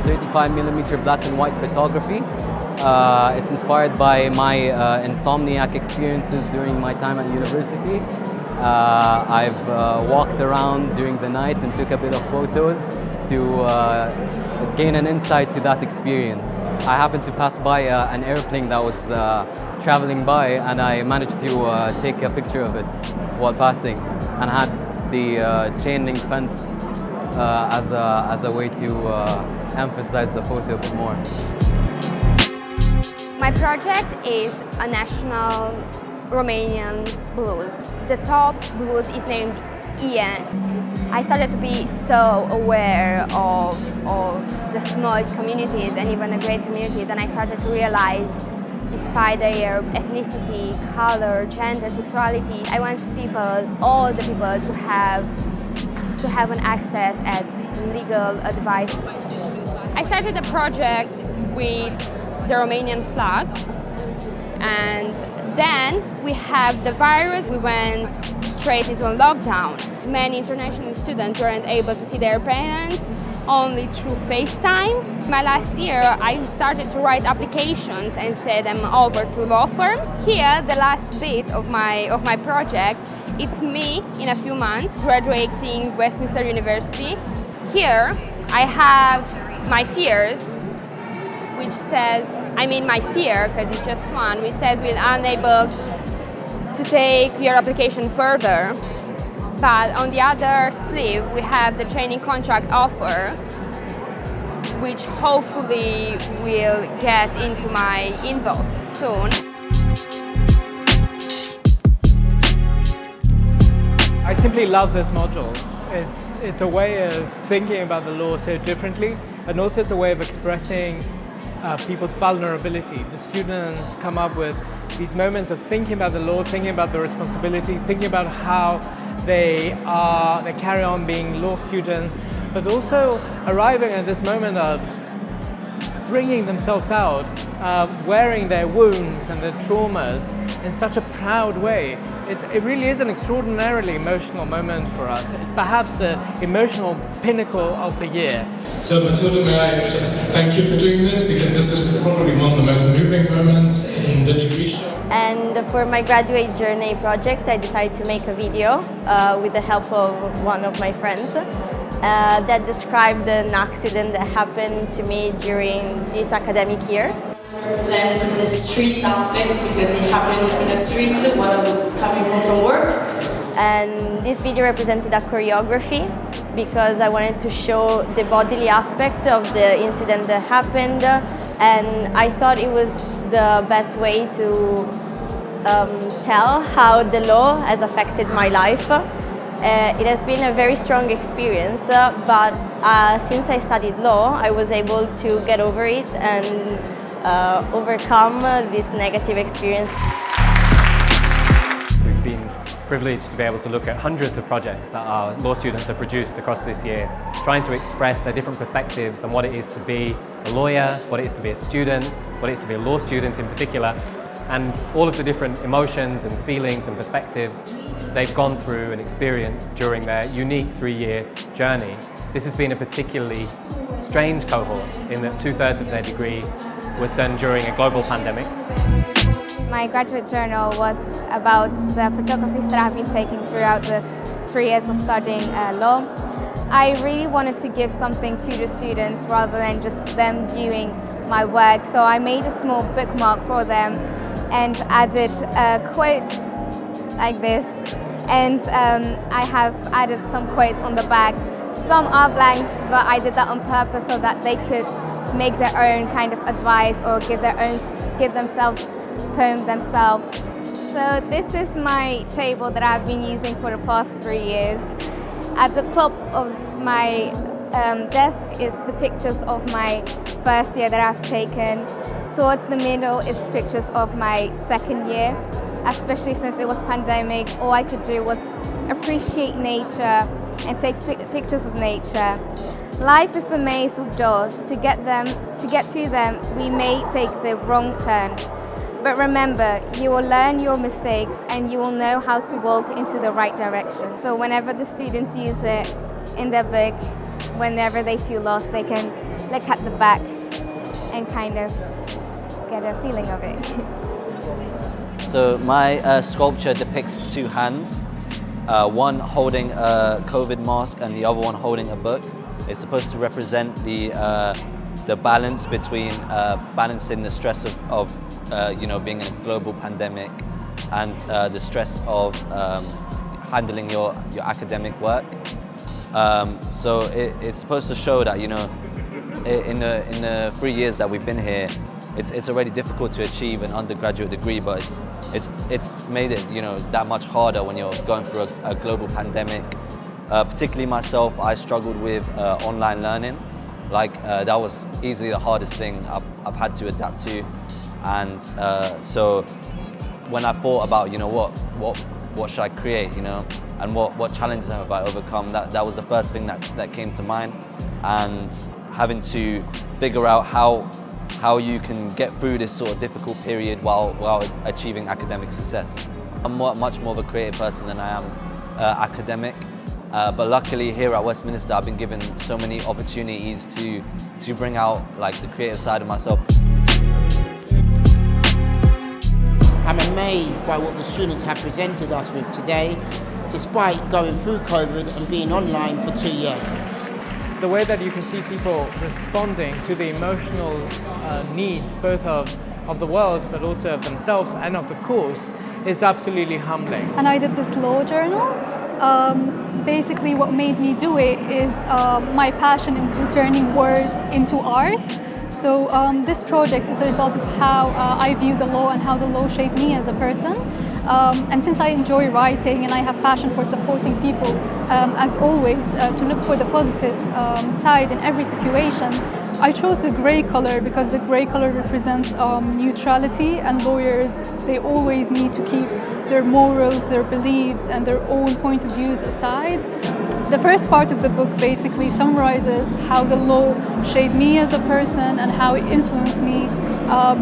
35mm black and white photography. It's inspired by my insomniac experiences during my time at university. I've walked around during the night and took a bit of photos to gain an insight to that experience. I happened to pass by an airplane that was traveling by, and I managed to take a picture of it while passing, and had the chain link fence as a way to emphasize the photo a bit more. My project is a national Romanian blues. The top blues is named Ian. I started to be so aware of the small communities and even the great communities, and I started to realize, despite their ethnicity, color, gender, sexuality, I want all the people to have an access at legal advice. I started the project with the Romanian flag, and then we have the virus. We went straight into a lockdown. Many international students weren't able to see their parents, only through FaceTime. My last year, I started to write applications and send them over to law firm. Here, the last bit of my project, it's me in a few months graduating Westminster University. Here, I have my fears, which says, my fear, because it's just one, which says we're unable to take your application further. But on the other sleeve, we have the training contract offer, which hopefully will get into my inbox soon. I simply love this module. It's a way of thinking about the law so differently, and also it's a way of expressing people's vulnerability. The students come up with these moments of thinking about the law, thinking about the responsibility, thinking about how they carry on being law students, but also arriving at this moment of bringing themselves out, wearing their wounds and their traumas in such a proud way. It really is an extraordinarily emotional moment for us. It's perhaps the emotional pinnacle of the year. So Matilda, may I just thank you for doing this, because this is probably one of the most moving moments in the degree show. And for my graduate journey project, I decided to make a video with the help of one of my friends that described an accident that happened to me during this academic year. Represent the street aspects, because it happened in the street when I was coming home from work. And this video represented a choreography, because I wanted to show the bodily aspect of the incident that happened, and I thought it was the best way to tell how the law has affected my life. It has been a very strong experience, but since I studied law, I was able to get over it and overcome this negative experience. We've been privileged to be able to look at hundreds of projects that our law students have produced across this year, trying to express their different perspectives on what it is to be a lawyer, what it is to be a student, what it is to be a law student in particular, and all of the different emotions and feelings and perspectives they've gone through and experienced during their unique 3-year journey. This has been a particularly strange cohort in that 2/3 of their degree was done during a global pandemic. My graduate journal was about the photographies that I've been taking throughout the 3 years of studying law. I really wanted to give something to the students rather than just them viewing my work, so I made a small bookmark for them and added a quote like this, and I have added some quotes on the back. Some are blanks, but I did that on purpose so that they could make their own kind of advice or give themselves poem themselves. So this is my table that I've been using for the past 3 years. At the top of my desk is the pictures of my first year that I've taken. Towards the middle is pictures of my second year, especially since it was pandemic. All I could do was appreciate nature and take pictures of nature. Life is a maze of doors. To get to them, we may take the wrong turn. But remember, you will learn your mistakes and you will know how to walk into the right direction. So whenever the students use it in their book, whenever they feel lost, they can look at the back and kind of get a feeling of it. So my sculpture depicts two hands, one holding a COVID mask and the other one holding a book. It's supposed to represent the balance between balancing the stress of being in a global pandemic and the stress of handling your academic work. So it's supposed to show that, in the 3 years that we've been here, it's already difficult to achieve an undergraduate degree, but it's made it that much harder when you're going through a global pandemic. Particularly myself, I struggled with online learning. That was easily the hardest thing I've had to adapt to, and so when I thought about what should I create, and what challenges have I overcome, that was the first thing that came to mind, and having to figure out how you can get through this sort of difficult period while achieving academic success. I'm much more of a creative person than I am academic, but luckily here at Westminster I've been given so many opportunities to bring out the creative side of myself. I'm amazed by what the students have presented us with today, despite going through COVID and being online for 2 years. The way that you can see people responding to the emotional needs, both of the world, but also of themselves and of the course, is absolutely humbling. And I did this law journal. Basically what made me do it is my passion into turning words into art. So this project is a result of how I view the law and how the law shaped me as a person. And since I enjoy writing and I have passion for supporting people, as always, to look for the positive side in every situation, I chose the grey color because the grey color represents neutrality, and lawyers, they always need to keep their morals, their beliefs and their own point of views aside. The first part of the book basically summarizes how the law shaped me as a person and how it influenced me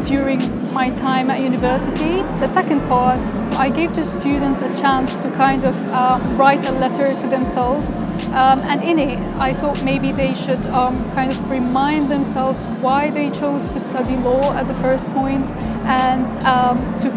during my time at university. The second part, I gave the students a chance to kind of write a letter to themselves, and in it I thought maybe they should kind of remind themselves why they chose to study law at the first point, and to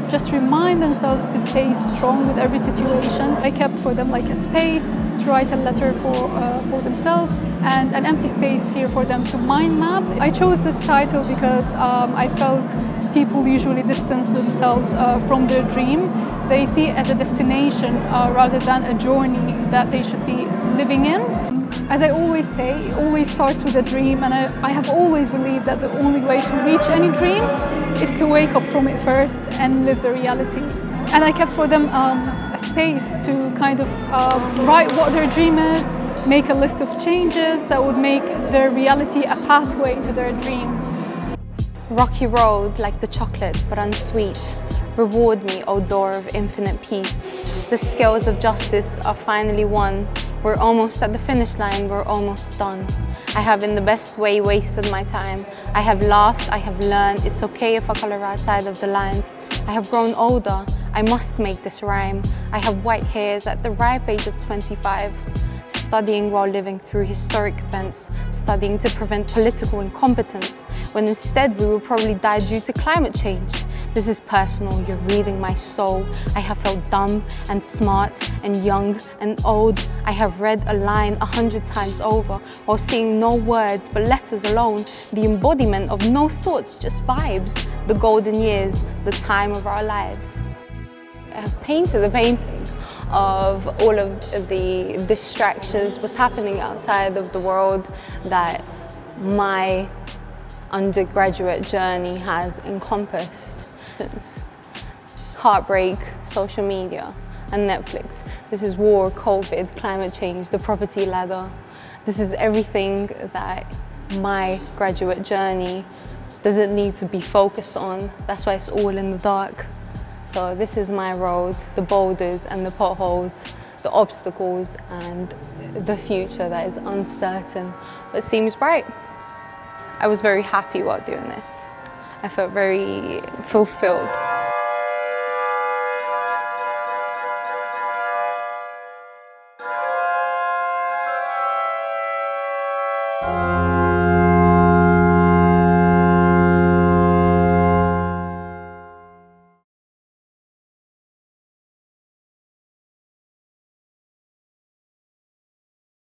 just remind themselves to stay strong with every situation. I kept for them a space to write a letter for themselves and an empty space here for them to mind map. I chose this title because I felt people usually distance themselves from their dream. They see it as a destination rather than a journey that they should be living in. As I always say, it always starts with a dream, and I have always believed that the only way to reach any dream is to wake up from it first and live the reality. And I kept for them a space to kind of write what their dream is, make a list of changes that would make their reality a pathway to their dream. Rocky road like the chocolate but unsweet. Reward me, O door of infinite peace. The scales of justice are finally won. We're almost at the finish line, we're almost done. I have in the best way wasted my time. I have laughed, I have learned, it's okay if I color outside of the lines. I have grown older, I must make this rhyme. I have white hairs at the ripe age of 25. Studying while living through historic events, studying to prevent political incompetence, when instead we will probably die due to climate change. This is personal, you're reading my soul. I have felt dumb and smart and young and old. I have read a line 100 times over while seeing no words but letters alone. The embodiment of no thoughts, just vibes. The golden years, the time of our lives. I have painted a painting of all of the distractions, what's happening outside of the world that my undergraduate journey has encompassed. It's heartbreak, social media, and Netflix. This is war, COVID, climate change, the property ladder. This is everything that my graduate journey doesn't need to be focused on. That's why it's all in the dark. So this is my road, the boulders and the potholes, the obstacles and the future that is uncertain but seems bright. I was very happy while doing this. I felt very fulfilled.